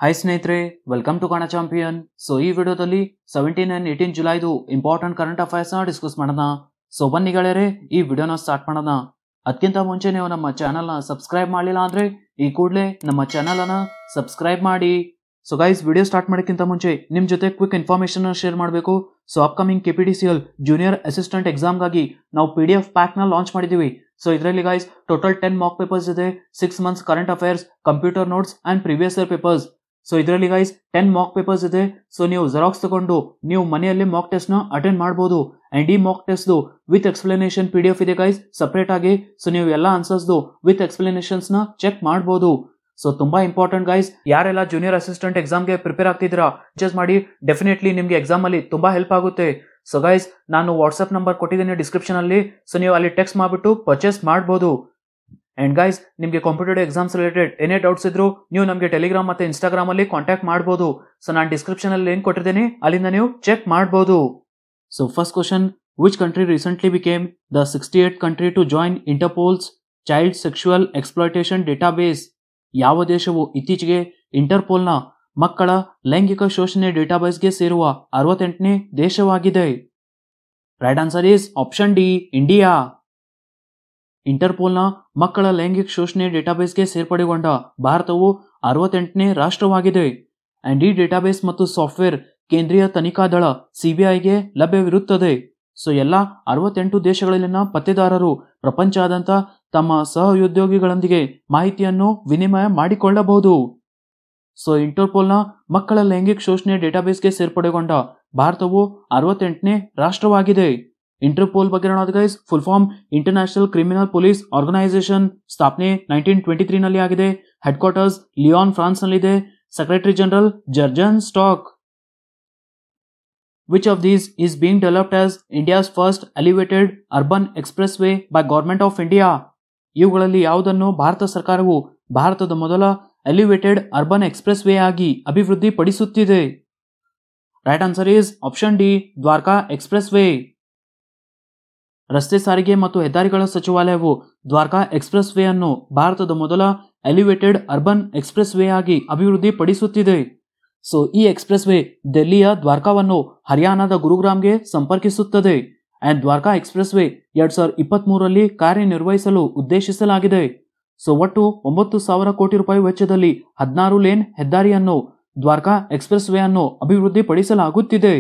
Hi ಸ್ನೇಹಿತರೆ, welcome to Kannada champion. So ಈ ವಿಡಿಯೋದಲ್ಲಿ 17 and 18 ಜುಲೈದು ಇಂಪಾರ್ಟೆಂಟ್ ಕರೆಂಟ್ ಅಫೈರ್ಸ್ ನ ಡಿಸ್ಕಸ್ ಮಾಡೋಣ. ಸೊ ಬನ್ನಿ ಗೆಳೆಯರೆ, ಈ ವಿಡಿಯೋನ ಸ್ಟಾರ್ಟ್ ಮಾಡೋಣ. ಅದಕ್ಕಿಂತ ಮುಂಚೆ ನೀವು ನಮ್ಮ ಚಾನಲ್ನ ಸಬ್ಸ್ಕ್ರೈಬ್ ಮಾಡಲಿಲ್ಲ ಅಂದ್ರೆ ಈ ಕೂಡಲೇ ನಮ್ಮ ಚಾನಲ್ ಅನ್ನ ಸಬ್ಸ್ಕ್ರೈಬ್ ಮಾಡಿ. ಸೊ ಗೈಸ್, ವಿಡಿಯೋ ಸ್ಟಾರ್ಟ್ ಮಾಡೋಕ್ಕಿಂತ ಮುಂಚೆ ನಿಮ್ ಜೊತೆ ಕ್ವಿಕ್ ಇನ್ಫಾರ್ಮೇಶನ್ ಶೇರ್ ಮಾಡಬೇಕು. So upcoming KPTCL junior assistant ಎಕ್ಸಾಮ್ಗಾಗಿ ನಾವು PDF ಪ್ಯಾಕ್ ನ ಲಾಂಚ್ ಮಾಡಿದೀವಿ. ಸೊ ಇದರಲ್ಲಿ ಗೈಸ್ ಟೋಟಲ್ 10 ಮಾಕ್ ಪೇಪರ್ಸ್ ಇದೆ, 6 months current affairs, computer notes and previous year papers. So ಇದರಲ್ಲಿ ಗೈಸ್ 10 ಮಾಕ್ ಪೇಪರ್ಸ್ ಇದೆ. ಸೊ ನೀವು ಜೆರಾಕ್ಸ್ ತಗೊಂಡು ನೀವು ಮನೆಯಲ್ಲಿ ಮಾಕ್ ಟೆಸ್ಟ್ ನ ಅಟೆಂಡ್ ಮಾಡಬಹುದು. ಅಂಡ್ ಈ mock test with explanation PDF ಇದೆ ಗೈಸ್ ಸಪರೇಟ್ ಆಗಿ. ಸೊ ನೀವು ಎಲ್ಲ ಆನ್ಸರ್ಸ್ ವಿತ್ ಎಕ್ಸ್ಪ್ಲನೇಷನ್ಸ್ ನ ಚೆಕ್ ಮಾಡಬಹುದು. ಸೊ ತುಂಬಾ ಇಂಪಾರ್ಟೆಂಟ್ ಗೈಸ್, ಯಾರೆಲ್ಲ ಜೂನಿಯರ್ ಅಸಿಸ್ಟೆಂಟ್ ಎಕ್ಸಾಮ್ಗೆ ಪ್ರಿಪೇರ್ ಆಗ್ತಿದ್ದೀರಾ ಪರ್ಚೇಸ್ ಮಾಡಿ. ಡೆಫಿನೆಟ್ಲಿ ನಿಮ್ಗೆ ಎಕ್ಸಾಮ್ ಅಲ್ಲಿ ತುಂಬಾ ಹೆಲ್ಪ್ ಆಗುತ್ತೆ. ಸೊ ಗೈಸ್, ನಾನು ವಾಟ್ಸ್ಆಪ್ ನಂಬರ್ ಕೊಟ್ಟಿದ್ದೀನಿ ಡಿಸ್ಕ್ರಿಪ್ಷನ್ ಅಲ್ಲಿ. ಸೊ ನೀವು ಅಲ್ಲಿ ಟೆಕ್ಸ್ಟ್ ಮಾಡ್ಬಿಟ್ಟು ಪರ್ಚೇಸ್ ಮಾಡಬಹುದು. ಅಂಡ್ ಗೈಸ್, ನಿಮಗೆ ಕಾಂಪಿಟೇಟಿವ್ ಎಕ್ಸಾಮ್ಸ್ ರಿಲೇಟೆಡ್ ಏನೇ ಡೌಟ್ಸ್ ಇದ್ರು ನೀವು ನಮಗೆ ಟೆಲಿಗ್ರಾಮ್ ಮತ್ತೆ ಇನ್ಸ್ಟಾಗ್ರಾಮ್ ಅಲ್ಲಿ ಕಾಂಟ್ಯಾಕ್ಟ್ ಮಾಡಬಹುದು. ಸೊ ನಾನು ಡಿಸ್ಕ್ರಿಪ್ಷನ್ ಅಲ್ಲಿ ಲಿಂಕ್ ಕೊಟ್ಟಿದ್ದೀನಿ, ಅಲ್ಲಿಂದ ನೀವು ಚೆಕ್ ಮಾಡಬಹುದು. So first question, which country recently became the 68th country to join Interpol's child sexual exploitation database? ಯಾವ ದೇಶವು ಇತ್ತೀಚೆಗೆ ಇಂಟರ್ಪೋಲ್ನ ಮಕ್ಕಳ ಲೈಂಗಿಕ ಶೋಷಣೆ ಡೇಟಾಬೇಸ್ಗೆ ಸೇರುವ 68ನೇ ದೇಶವಾಗಿದೆ? Right answer is option D, India. ಇಂಟರ್ಪೋಲ್ನ ಮಕ್ಕಳ ಲೈಂಗಿಕ ಶೋಷಣೆ ಡೇಟಾಬೇಸ್ಗೆ ಸೇರ್ಪಡೆಗೊಂಡ ಭಾರತವು 68ನೇ ರಾಷ್ಟ್ರವಾಗಿದೆ. ಅಂಡ್ ಈ ಡೇಟಾಬೇಸ್ ಮತ್ತು ಸಾಫ್ಟ್ವೇರ್ ಕೇಂದ್ರೀಯ ತನಿಖಾ ದಳ CBIಗೆ ಲಭ್ಯವಿರುತ್ತದೆ. ಸೊ ಎಲ್ಲ 68 ದೇಶಗಳಲ್ಲಿನ ಪತ್ತೆದಾರರು ಪ್ರಪಂಚಾದ್ಯಂತ ತಮ್ಮ ಸಹೋದ್ಯೋಗಿಗಳೊಂದಿಗೆ ಮಾಹಿತಿಯನ್ನು ವಿನಿಮಯ ಮಾಡಿಕೊಳ್ಳಬಹುದು. ಸೊ ಇಂಟರ್ಪೋಲ್ನ ಮಕ್ಕಳ ಲೈಂಗಿಕ ಶೋಷಣೆ ಡೇಟಾಬೇಸ್ಗೆ ಸೇರ್ಪಡೆಗೊಂಡ ಭಾರತವು 68ನೇ ರಾಷ್ಟ್ರವಾಗಿದೆ. ಇಂಟರ್ಪೋಲ್ ಬಗ್ಗೆ ನೋಡೋದು guys, full form international criminal police organisation. ಸ್ಥಾಪನೆ 1923 ನಲ್ಲಿ ಆಗಿದೆ. ಹೆಡ್ ಕ್ವಾರ್ಟರ್ಸ್ ಲಿಯಾನ್ ಫ್ರಾನ್ಸ್ ನಲ್ಲಿದೆ. Secretary general Jurgen Stock. Which of these is being developed as India's first elevated urban expressway by Government of India? ಇವುಗಳಲ್ಲಿ ಯಾವುದನ್ನು ಭಾರತ ಸರ್ಕಾರವು ಭಾರತದ ಮೊದಲ elevated urban express way ಆಗಿ ಅಭಿವೃದ್ಧಿ ಪಡಿಸುತ್ತಿದೆ? Right answer is option D, Dwarka expressway. ರಸ್ತೆ ಸಾರಿಗೆ ಮತ್ತು ಹೆದ್ದಾರಿಗಳ ಸಚಿವಾಲಯವು ದ್ವಾರಕಾ ಎಕ್ಸ್ಪ್ರೆಸ್ ವೇ ಅನ್ನು ಭಾರತದ ಮೊದಲ ಎಲಿವೇಟೆಡ್ ಅರ್ಬನ್ ಎಕ್ಸ್ಪ್ರೆಸ್ ವೇ ಆಗಿ ಅಭಿವೃದ್ಧಿ ಪಡಿಸುತ್ತಿದೆ. ಸೊ ಈ ಎಕ್ಸ್ಪ್ರೆಸ್ ವೇ ದೆಹಲಿಯ ದ್ವಾರಕಾವನ್ನು ಹರಿಯಾಣದ ಗುರುಗ್ರಾಮ್ಗೆ ಸಂಪರ್ಕಿಸುತ್ತದೆ. ಅಂಡ್ ದ್ವಾರಕಾ ಎಕ್ಸ್ಪ್ರೆಸ್ ವೇ 2023ರಲ್ಲಿ ಕಾರ್ಯನಿರ್ವಹಿಸಲು ಉದ್ದೇಶಿಸಲಾಗಿದೆ. ಸೊ ಒಟ್ಟು 9,000 ಕೋಟಿ ರೂಪಾಯಿ ವೆಚ್ಚದಲ್ಲಿ 16 ಲೇನ್ ಹೆದ್ದಾರಿಯನ್ನು ದ್ವಾರಕಾ ಎಕ್ಸ್ಪ್ರೆಸ್ ವೇ ಅನ್ನು ಅಭಿವೃದ್ಧಿ ಪಡಿಸಲಾಗುತ್ತಿದೆ.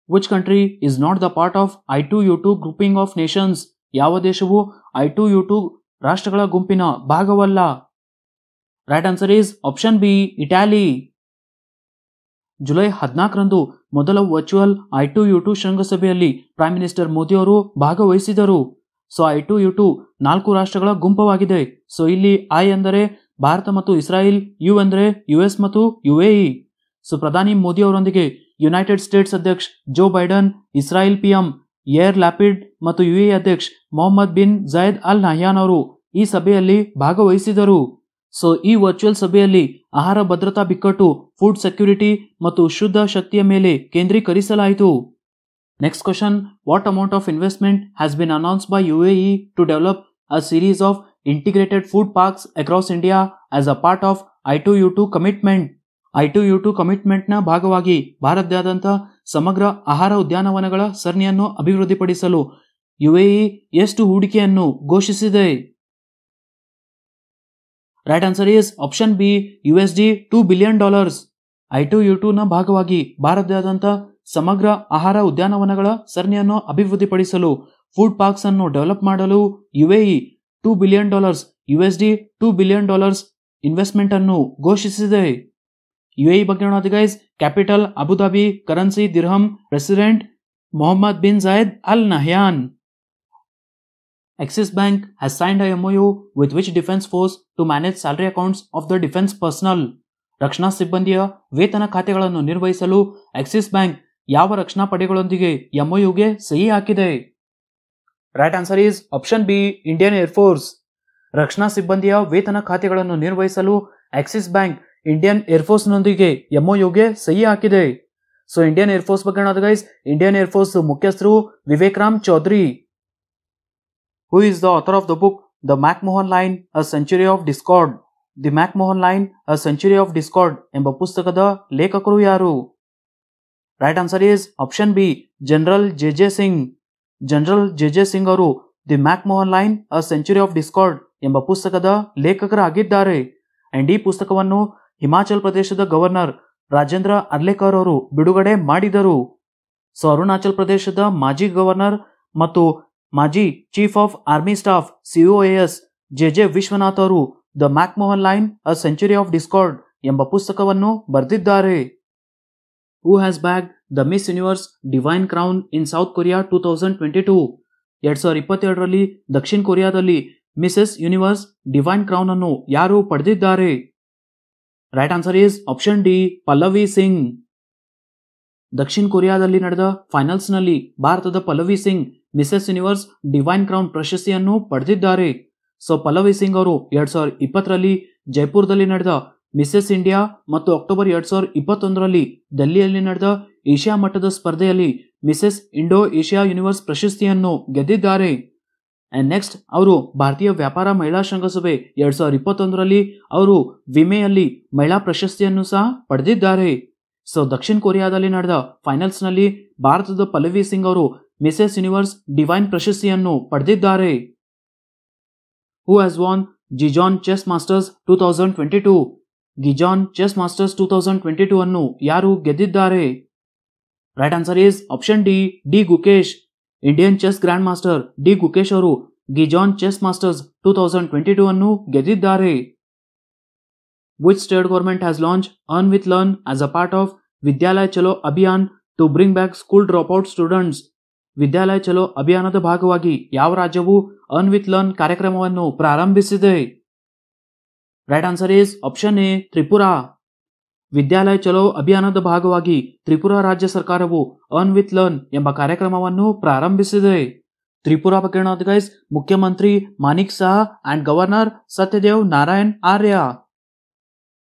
Which country is not the part of I2U2 grouping of nations? ಯಾವ ದೇಶವು I2U2 ರಾಷ್ಟ್ರಗಳ ಗುಂಪಿನ ಭಾಗವಲ್ಲ? Right answer is option B, Italy. July 14ರಂದು ಮೊದಲ ವರ್ಚುವಲ್ I2U2 ಶೃಂಗಸಭೆಯಲ್ಲಿ ಪ್ರೈಮ್ ಮಿನಿಸ್ಟರ್ ಮೋದಿ ಅವರು ಭಾಗವಹಿಸಿದರು. ಸೊ I2U2 4 ರಾಷ್ಟ್ರಗಳ ಗುಂಪವಾಗಿದೆ. ಸೊ ಇಲ್ಲಿ ಐ ಎಂದರೆ ಭಾರತ ಮತ್ತು ಇಸ್ರಾಯೇಲ್, ಯು ಎಂದರೆ US ಮತ್ತು UAE. ಸೊ ಪ್ರಧಾನಿ ಮೋದಿ ಅವರೊಂದಿಗೆ ಯುನೈಟೆಡ್ ಸ್ಟೇಟ್ಸ್ ಅಧ್ಯಕ್ಷ Joe Biden, Israel PM Yair Lapid ಮತ್ತು UAE ಅಧ್ಯಕ್ಷ Mohammed bin Zayed Al Nahyan ಅವರು ಈ ಸಭೆಯಲ್ಲಿ ಭಾಗವಹಿಸಿದರು. ಸೊ ಈ ವರ್ಚುವಲ್ ಸಭೆಯಲ್ಲಿ ಆಹಾರ ಭದ್ರತಾ ಬಿಕ್ಕಟ್ಟು, ಫುಡ್ ಸೆಕ್ಯೂರಿಟಿ ಮತ್ತು ಶುದ್ಧ ಶಕ್ತಿಯ ಮೇಲೆ ಕೇಂದ್ರೀಕರಿಸಲಾಯಿತು. Next question, what amount of investment has been announced by UAE to develop a series of integrated food parks across India as a part of I2U2 commitment? I2U2 ಕಮಿಟ್ಮೆಂಟ್ನ ಭಾಗವಾಗಿ ಭಾರತದಾದ್ಯಂತ ಸಮಗ್ರ ಆಹಾರ ಉದ್ಯಾನವನಗಳ ಸರಣಿಯನ್ನು ಅಭಿವೃದ್ಧಿಪಡಿಸಲು UAE ಎಷ್ಟು ಹೂಡಿಕೆಯನ್ನು ಘೋಷಿಸಿದೆ? Right answer is option B, $2 billion. I2U2 ನ ಭಾಗವಾಗಿ ಭಾರತದಾದ್ಯಂತ ಸಮಗ್ರ ಆಹಾರ ಉದ್ಯಾನವನಗಳ ಸರಣಿಯನ್ನು ಅಭಿವೃದ್ಧಿಪಡಿಸಲು ಫುಡ್ ಪಾರ್ಕ್ಸ್ ಅನ್ನು ಡೆವಲಪ್ ಮಾಡಲು UAE $2 ಬಿಲಿಯನ್ $2 ಬಿಲಿಯನ್ ಇನ್ವೆಸ್ಟ್ಮೆಂಟ್ ಅನ್ನು ಘೋಷಿಸಿದೆ. UAE ಬಗ್ಗೆ ನೋಡೋದು guys, capital Abu Dhabi, currency dirham, president Mohammed bin Zayed Al Nahyan. Axis Bank has signed a MOU with which defense force to manage salary accounts of the defense personnel? ರಕ್ಷಣಾ ಸಿಬ್ಬಂದಿಯ ವೇತನ ಖಾತೆಗಳನ್ನು ನಿರ್ವಹಿಸಲು Axis bank ಯಾವ ರಕ್ಷಣಾ ಪಡೆಗಳೊಂದಿಗೆ MOUಗೆ ಸಹಿ ಹಾಕಿದೆ? Right answer is option B, Indian air force. ರಕ್ಷಣಾ ಸಿಬ್ಬಂದಿಯ ವೇತನ ಖಾತೆಗಳನ್ನು ನಿರ್ವಹಿಸಲು ಆಕ್ಸಿಸ್ ಬ್ಯಾಂಕ್ ಇಂಡಿಯನ್ ಏರ್ಫೋರ್ಸ್ನೊಂದಿಗೆ MOUಗೆ ಸಹಿ ಹಾಕಿದೆ. ಸೊ ಇಂಡಿಯನ್ ಏರ್ಫೋರ್ಸ್ ಬಗ್ಗೆ ನೋಡೋದು ಗೈಸ್, ಇಂಡಿಯನ್ ಏರ್ಫೋರ್ಸ್ ಮುಖ್ಯಸ್ಥರು Vivek Ram Chaudhari. Who is the author of the book The McMahon Line, A Century of Discord? The McMahon line a century of discord ಎಂಬ ಪುಸ್ತಕದ ಲೇಖಕರು ಯಾರು? ರೈಟ್ ಆನ್ಸರ್ ಈಸ್ ಆಪ್ಷನ್ ಬಿ, general J Singh. General J Singh ಅವರು the McMahon line a century of discord ಎಂಬ ಪುಸ್ತಕದ ಲೇಖಕರಾಗಿದ್ದಾರೆ. And ಈ ಪುಸ್ತಕವನ್ನು ಹಿಮಾಚಲ್ ಪ್ರದೇಶದ ಗವರ್ನರ್ ರಾಜೇಂದ್ರ ಅರ್ಲೇಕರ್ ಅವರು ಬಿಡುಗಡೆ ಮಾಡಿದರು. ಸೊ ಅರುಣಾಚಲ್ ಪ್ರದೇಶದ ಮಾಜಿ ಗವರ್ನರ್ ಮತ್ತು ಮಾಜಿ chief of army staff COAS J Vishwanath ಅವರು the McMahon line a century of discord ಎಂಬ ಪುಸ್ತಕವನ್ನು ಬರೆದಿದ್ದಾರೆ. Who has bag the miss universe divine crown in south Korea 2022? 2022ರಲ್ಲಿ ದಕ್ಷಿಣ ಕೊರಿಯಾದಲ್ಲಿ ಮಿಸೆಸ್ ಯೂನಿವರ್ಸ್ ಡಿವೈನ್ ಕ್ರೌನ್ ಅನ್ನು ಯಾರು ಪಡೆದಿದ್ದಾರೆ? Right answer is option D, Pallavi Singh. ದಕ್ಷಿಣ ಕೊರಿಯಾದಲ್ಲಿ ನಡೆದ ಫೈನಲ್ಸ್ನಲ್ಲಿ ಭಾರತದ Pallavi Singh Mrs universe divine crown ಪ್ರಶಸ್ತಿಯನ್ನು ಪಡೆದಿದ್ದಾರೆ. ಸೊ ಪಲ್ಲವಿ ಸಿಂಗ್ ಅವರು 2020ರಲ್ಲಿ ಜೈಪುರದಲ್ಲಿ ನಡೆದ ಮಿಸೆಸ್ ಇಂಡಿಯಾ ಮತ್ತು ಅಕ್ಟೋಬರ್ 2021ರಲ್ಲಿ ದೆಹಲಿಯಲ್ಲಿ ನಡೆದ ಏಷ್ಯಾ ಮಟ್ಟದ ಸ್ಪರ್ಧೆಯಲ್ಲಿ ಮಿಸೆಸ್ ಇಂಡೋ ಏಷ್ಯಾ ಯೂನಿವರ್ಸ್ ಪ್ರಶಸ್ತಿಯನ್ನು ಗೆದ್ದಿದ್ದಾರೆ. ಅಂಡ್ ನೆಕ್ಸ್ಟ್ ಅವರು ಭಾರತೀಯ ವ್ಯಾಪಾರ ಮಹಿಳಾ ಶೃಂಗಸಭೆ 2021ರಲ್ಲಿ ಅವರು ವಿಮೆಯಲ್ಲಿ ಮಹಿಳಾ ಪ್ರಶಸ್ತಿಯನ್ನು ಸಹ ಪಡೆದಿದ್ದಾರೆ. ಸೊ ದಕ್ಷಿಣ ಕೊರಿಯಾದಲ್ಲಿ ನಡೆದ ಫೈನಲ್ಸ್ನಲ್ಲಿ ಭಾರತದ ಪಲ್ಲವಿ ಸಿಂಗ್ ಅವರು ಮಿಸೆಸ್ ಯೂನಿವರ್ಸ್ ಡಿವೈನ್ ಪ್ರಶಸ್ತಿಯನ್ನು ಪಡೆದಿದ್ದಾರೆ. Who has won Gijon chess masters 2022? Gijon chess masters 2022 ಅನ್ನು ಯಾರು ಗೆದ್ದಿದ್ದಾರೆ? Right answer is option D Gukesh. Indian chess grandmaster D Gukesh ಅವರು ಗಿಜಾನ್ ಚೆಸ್ ಮಾಸ್ಟರ್ಸ್ 2022 ಅನ್ನು ಗೆದ್ದಿದ್ದಾರೆ. Which state government has launched Earn with Learn as a part of Vidyalaya Chalo Abhiyan to bring back school dropout students? Vidyalaya Chalo ಅಭಿಯಾನದ ಭಾಗವಾಗಿ ಯಾವ ರಾಜ್ಯವು earn with learn ಕಾರ್ಯಕ್ರಮವನ್ನು ಪ್ರಾರಂಭಿಸಿದೆ? Right answer is option A, Tripura. Vidyalaya Chalo ಅಭಿಯಾನದ ಭಾಗವಾಗಿ ತ್ರಿಪುರಾ ರಾಜ್ಯ ಸರ್ಕಾರವು ಅರ್ನ್ ವಿತ್ ಲರ್ನ್ ಎಂಬ ಕಾರ್ಯಕ್ರಮವನ್ನು ಪ್ರಾರಂಭಿಸಿದೆ. ತ್ರಿಪುರಾ ಬಗ್ಗೆ ಗೈಸ್, ಮುಖ್ಯಮಂತ್ರಿ Manik Saha and governor Satyadev Narayan Arya.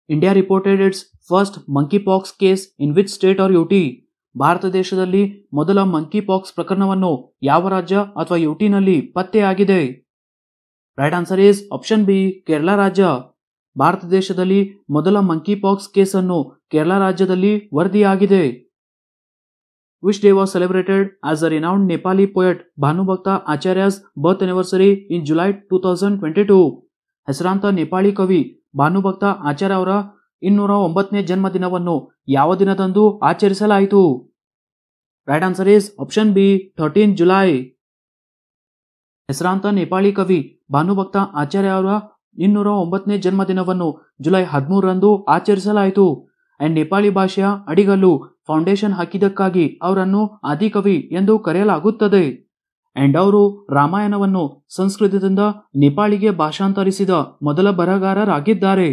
India reported its first monkeypox case in which state or UT? Bharat ದೇಶದಲ್ಲಿ ಮೊದಲ ಮಂಕಿ ಪಾಕ್ಸ್ ಪ್ರಕರಣವನ್ನು ಯಾವ ರಾಜ್ಯ ಅಥವಾ UTನಲ್ಲಿ ಪತ್ತೆಯಾಗಿದೆ? Right answer is option B, Kerala ರಾಜ್ಯ. ಭಾರತ ದೇಶದಲ್ಲಿ ಮೊದಲ ಮಂಕಿ ಪಾಕ್ಸ್ ಕೇಸನ್ನು ಕೇರಳ ರಾಜ್ಯದಲ್ಲಿ ವರದಿಯಾಗಿದೆ. Which day was celebrated as a renowned Nepali poet Bhanubhakta Acharya's birth anniversary in July 2022? ಹೆಸರಾಂತ ನೇಪಾಳಿ ಕವಿ ಭಾನುಭಕ್ತ ಆಚಾರ್ಯ ಅವರ 209ನೇ ಜನ್ಮದಿನವನ್ನು ಯಾವ ದಿನದಂದು ಆಚರಿಸಲಾಯಿತು? Right answer is option B, 13 July. ಹೆಸರಾಂತ ನೇಪಾಳಿ ಕವಿ ಭಾನುಭಕ್ತ ಆಚಾರ್ಯ ಅವರ 209ನೇ ಜನ್ಮದಿನವನ್ನು ಜುಲೈ 13ರಂದು ಆಚರಿಸಲಾಯಿತು. ಅಂಡ್ ನೇಪಾಳಿ ಭಾಷೆಯ ಅಡಿಗಲ್ಲು ಫೌಂಡೇಶನ್ ಹಾಕಿದ್ದಕ್ಕಾಗಿ ಅವರನ್ನು ಆದಿಕವಿ ಎಂದು ಕರೆಯಲಾಗುತ್ತದೆ. ಅಂಡ್ ಅವರು ರಾಮಾಯಣವನ್ನು ಸಂಸ್ಕೃತದಿಂದ ನೇಪಾಳಿಗೆ ಭಾಷಾಂತರಿಸಿದ ಮೊದಲ ಬರಹಗಾರರಾಗಿದ್ದಾರೆ.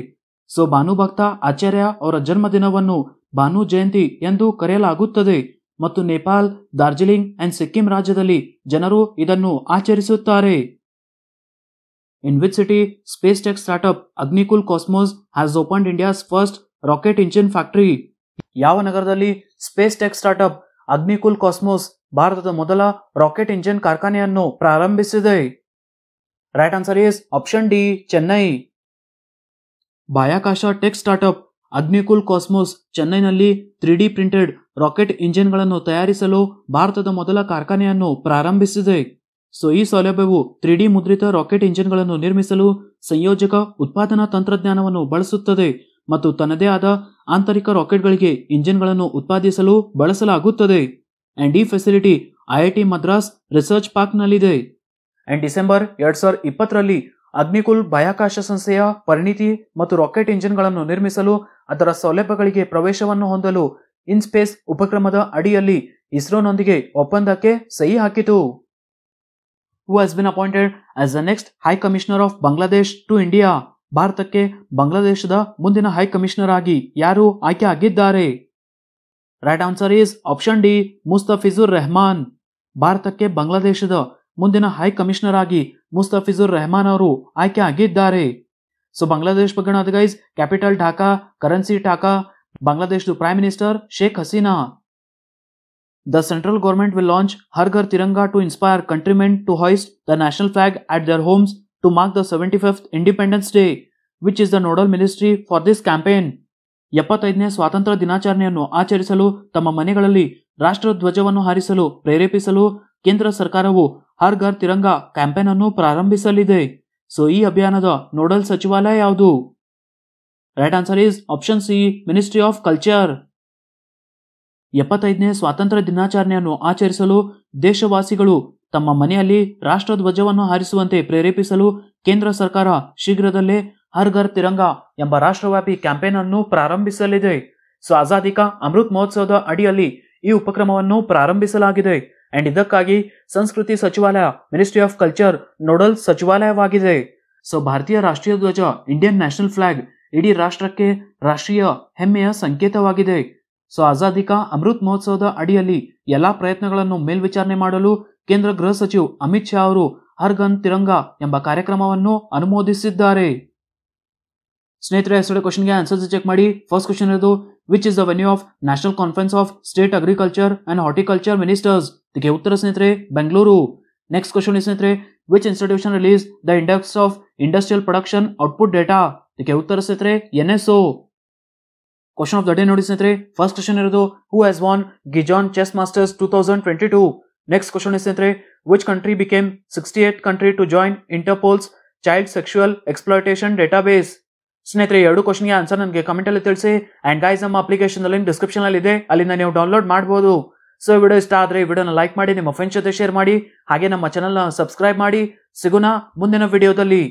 ಸೊ ಭಾನುಭಕ್ತ ಆಚಾರ್ಯ ಅವರ ಜನ್ಮದಿನವನ್ನು ಭಾನು ಜಯಂತಿ ಎಂದು ಕರೆಯಲಾಗುತ್ತದೆ ಮತ್ತು ನೇಪಾಲ್, ಡಾರ್ಜಿಲಿಂಗ್ ಅಂಡ್ ಸಿಕ್ಕಿಂ ರಾಜ್ಯದಲ್ಲಿ ಜನರು ಇದನ್ನು ಆಚರಿಸುತ್ತಾರೆ. In which city space tech startup Agnikul cosmos has opened India's first rocket engine factory? ಯಾವ ನಗರದಲ್ಲಿ space tech startup Agnikul cosmos ಭಾರತದ ಮೊದಲ ರಾಕೆಟ್ ಇಂಜಿನ್ ಕಾರ್ಖಾನೆಯನ್ನು ಪ್ರಾರಂಭಿಸಿದೆ? Right answer is option D, Chennai. ಬಾಹ್ಯಾಕಾಶ ಟೆಕ್ ಸ್ಟಾರ್ಟ್ಅಪ್ ಅಗ್ನಿಕುಲ್ ಕಾಸ್ಮೋಸ್ ಚೆನ್ನೈನಲ್ಲಿ 3D ಪ್ರಿಂಟೆಡ್ ರಾಕೆಟ್ ಇಂಜಿನ್ಗಳನ್ನು ತಯಾರಿಸಲು ಭಾರತದ ಮೊದಲ ಕಾರ್ಖಾನೆಯನ್ನು ಪ್ರಾರಂಭಿಸಿದೆ. ಸೊ ಈ ಸೌಲಭ್ಯವು 3D ಮುದ್ರಿತ ರಾಕೆಟ್ ಇಂಜಿನ್ಗಳನ್ನು ನಿರ್ಮಿಸಲು ಸಂಯೋಜಕ ಉತ್ಪಾದನಾ ತಂತ್ರಜ್ಞಾನವನ್ನು ಬಳಸುತ್ತದೆ ಮತ್ತು ತನ್ನದೇ ಆದ ಆಂತರಿಕ ರಾಕೆಟ್ಗಳಿಗೆ ಇಂಜಿನ್ಗಳನ್ನು ಉತ್ಪಾದಿಸಲು ಬಳಸಲಾಗುತ್ತದೆ. ಅಂಡ್ ಈ ಫೆಸಿಲಿಟಿ IIT ಮದ್ರಾಸ್ ರಿಸರ್ಚ್ ಪಾರ್ಕ್ನಲ್ಲಿದೆ. ಅಂಡ್ ಡಿಸೆಂಬರ್ 2020ರಲ್ಲಿ ಅಗ್ನಿಕುಲ್ ಬಾಹ್ಯಾಕಾಶ ಸಂಸ್ಥೆಯ ಪರಿಣಿತಿ ಮತ್ತು ರಾಕೆಟ್ ಇಂಜಿನ್ಗಳನ್ನು ನಿರ್ಮಿಸಲು ಅದರ ಸೌಲಭ್ಯಗಳಿಗೆ ಪ್ರವೇಶವನ್ನು ಹೊಂದಲು ಇನ್ಸ್ಪೇಸ್ ಉಪಕ್ರಮದ ಅಡಿಯಲ್ಲಿ ಇಸ್ರೋನೊಂದಿಗೆ ಒಪ್ಪಂದಕ್ಕೆ ಸಹಿ ಹಾಕಿತು. Who has been appointed as the next high commissioner of Bangladesh to India? ಭಾರತಕ್ಕೆ ಬಾಂಗ್ಲಾದೇಶದ ಮುಂದಿನ ಹೈ ಕಮಿಷನರ್ ಆಗಿ ಯಾರು ಆಯ್ಕೆ ಆಗಿದ್ದಾರೆ? Right answer is option D, Mustafizur Rahman. ಭಾರತಕ್ಕೆ ಬಾಂಗ್ಲಾದೇಶದ ಮುಂದಿನ ಹೈ ಕಮಿಷನರ್ ಆಗಿ ಮುಸ್ತಫಿಜುರ್ ರೆಹಮಾನ್ ಅವರು ಆಯ್ಕೆ ಆಗಿದ್ದಾರೆ. ಸೊ ಬಾಂಗ್ಲಾದೇಶ್ ಬಗ್ಗೆ guys, capital Dhaka, currency Dhaka, ಬಾಂಗ್ಲಾದೇಶದ prime minister Sheikh Hasina. The central government will launch Har Ghar Tiranga to inspire countrymen to hoist the national flag at their homes to mark the 75th Independence Day. Which is the nodal ministry for this campaign? 75ನೇ ಸ್ವಾತಂತ್ರ್ಯ ದಿನಾಚರಣೆಯನ್ನು ಆಚರಿಸಲು ತಮ್ಮ ಮನೆಗಳಲ್ಲಿ ರಾಷ್ಟ್ರ ಧ್ವಜವನ್ನು ಹಾರಿಸಲು ಪ್ರೇರೇಪಿಸಲು ಕೇಂದ್ರ ಸರ್ಕಾರವು ಹರ್ ಘರ್ ತಿರಂಗಾ ಕ್ಯಾಂಪೇನ್ ಅನ್ನು ಪ್ರಾರಂಭಿಸಲಿದೆ. ಸೊ ಈ ಅಭಿಯಾನದ ನೋಡಲ್ ಸಚಿವಾಲಯ ಯಾವುದು? Right answer is option C, ministry of culture. 75ನೇ ಸ್ವಾತಂತ್ರ್ಯ ದಿನಾಚರಣೆಯನ್ನು ಆಚರಿಸಲು ದೇಶವಾಸಿಗಳು ತಮ್ಮ ಮನೆಯಲ್ಲಿ ರಾಷ್ಟ್ರ ಧ್ವಜವನ್ನು ಹಾರಿಸುವಂತೆ ಪ್ರೇರೇಪಿಸಲು ಕೇಂದ್ರ ಸರ್ಕಾರ ಶೀಘ್ರದಲ್ಲೇ ಹರ್ ಘರ್ ತಿರಂಗಾ ಎಂಬ ರಾಷ್ಟ್ರವ್ಯಾಪಿ ಕ್ಯಾಂಪೇನ್ ಅನ್ನು ಪ್ರಾರಂಭಿಸಲಿದೆ. ಸೊ ಆಜಾದಿ ಕಾ ಅಮೃತ್ ಮಹೋತ್ಸವದ ಅಡಿಯಲ್ಲಿ ಈ ಉಪಕ್ರಮವನ್ನು ಪ್ರಾರಂಭಿಸಲಾಗಿದೆ ಅಂಡ್ ಇದಕ್ಕಾಗಿ ಸಂಸ್ಕೃತಿ ಸಚಿವಾಲಯ, ಮಿನಿಸ್ಟ್ರಿ ಆಫ್ ಕಲ್ಚರ್ ನೋಡಲ್ ಸಚಿವಾಲಯವಾಗಿದೆ. ಸೊ ಭಾರತೀಯ ರಾಷ್ಟ್ರೀಯ ಧ್ವಜ, ಇಂಡಿಯನ್ ನ್ಯಾಷನಲ್ ಫ್ಲಾಗ್ ಇಡೀ ರಾಷ್ಟ್ರಕ್ಕೆ ರಾಷ್ಟ್ರೀಯ ಹೆಮ್ಮೆಯ ಸಂಕೇತವಾಗಿದೆ. ಸೊ ಆಜಾದಿ ಕಾ ಅಮೃತ್ ಮಹೋತ್ಸವದ ಅಡಿಯಲ್ಲಿ ಎಲ್ಲಾ ಪ್ರಯತ್ನಗಳನ್ನು ಮೇಲ್ವಿಚಾರಣೆ ಮಾಡಲು ಕೇಂದ್ರ ಗೃಹ ಸಚಿವ್ ಅಮಿತ್ ಶಾ ಅವರು ಹರ್ ಘರ್ ತಿರಂಗಾ ಎಂಬ ಕಾರ್ಯಕ್ರಮವನ್ನು ಅನುಮೋದಿಸಿದ್ದಾರೆ. ಸ್ನೇಹಿತರೆ, ಎರಡನೇ ಕ್ವಶನ್ಗೆ ಆನ್ಸರ್ಸ್ ಚೆಕ್ ಮಾಡಿ. ಫಸ್ಟ್ ಕ್ವಶನ್ ಇರೋದು which is the venue of national conference of state agriculture and horticulture ministers? ಇದಕ್ಕೆ ಉತ್ತರ ಸ್ನೇಹಿತರೆ ಬೆಂಗಳೂರು. ನೆಕ್ಸ್ಟ್ ಕ್ವಶನ್ ಸ್ನೇಹಿತರೆ, which institution release the index of industrial production output data? ಇದಕ್ಕೆ ಉತ್ತರ ಸ್ನೇಹಿತರೆ NSO. Question of the day ನೋಡಿ ಸ್ನೇಹಿತರೆ, ಫಸ್ಟ್ ಕ್ವಶನ್ ಇರೋದು who has won Gijon chess masters 2022? Next question ಸ್ನೇಹಿತರೆ, which country became 68th country to join Interpol's child sexual exploitation database? ಸ್ನೇಹಿತರೆ, ಎರಡು ಕ್ವಶನ್ಗೆ ಆನ್ಸರ್ ನನಗೆ ಕಮೆಂಟ್ ಅಲ್ಲಿ ತಿಳಿಸಿ. ಅಂಡ್ ಗೈಸ್, ನಮ್ಮ ಅಪ್ಲಿಕೇಶನ್ ಲಿಂಕ್ ಡಿಸ್ಕ್ರಿಪ್ಷನ್ ಅಲ್ಲಿ ಇದೆ, ಅಲ್ಲಿಂದ ನೀವು ಡೌನ್ಲೋಡ್ ಮಾಡಬಹುದು. ಸೊ ವಿಡಿಯೋ ಇಷ್ಟ ಆದ್ರೆ ಈ ವಿಡಿಯೋನ ಲೈಕ್ ಮಾಡಿ, ನಿಮ್ಮ ಫ್ರೆಂಡ್ಸ್ ಜೊತೆ ಶೇರ್ ಮಾಡಿ, ಹಾಗೆ ನಮ್ಮ ಚಾನಲ್ ನ ಸಬ್ಸ್ಕ್ರೈಬ್ ಮಾಡಿ. ಸಿಗೋಣ ಮುಂದಿನ ವಿಡಿಯೋದಲ್ಲಿ.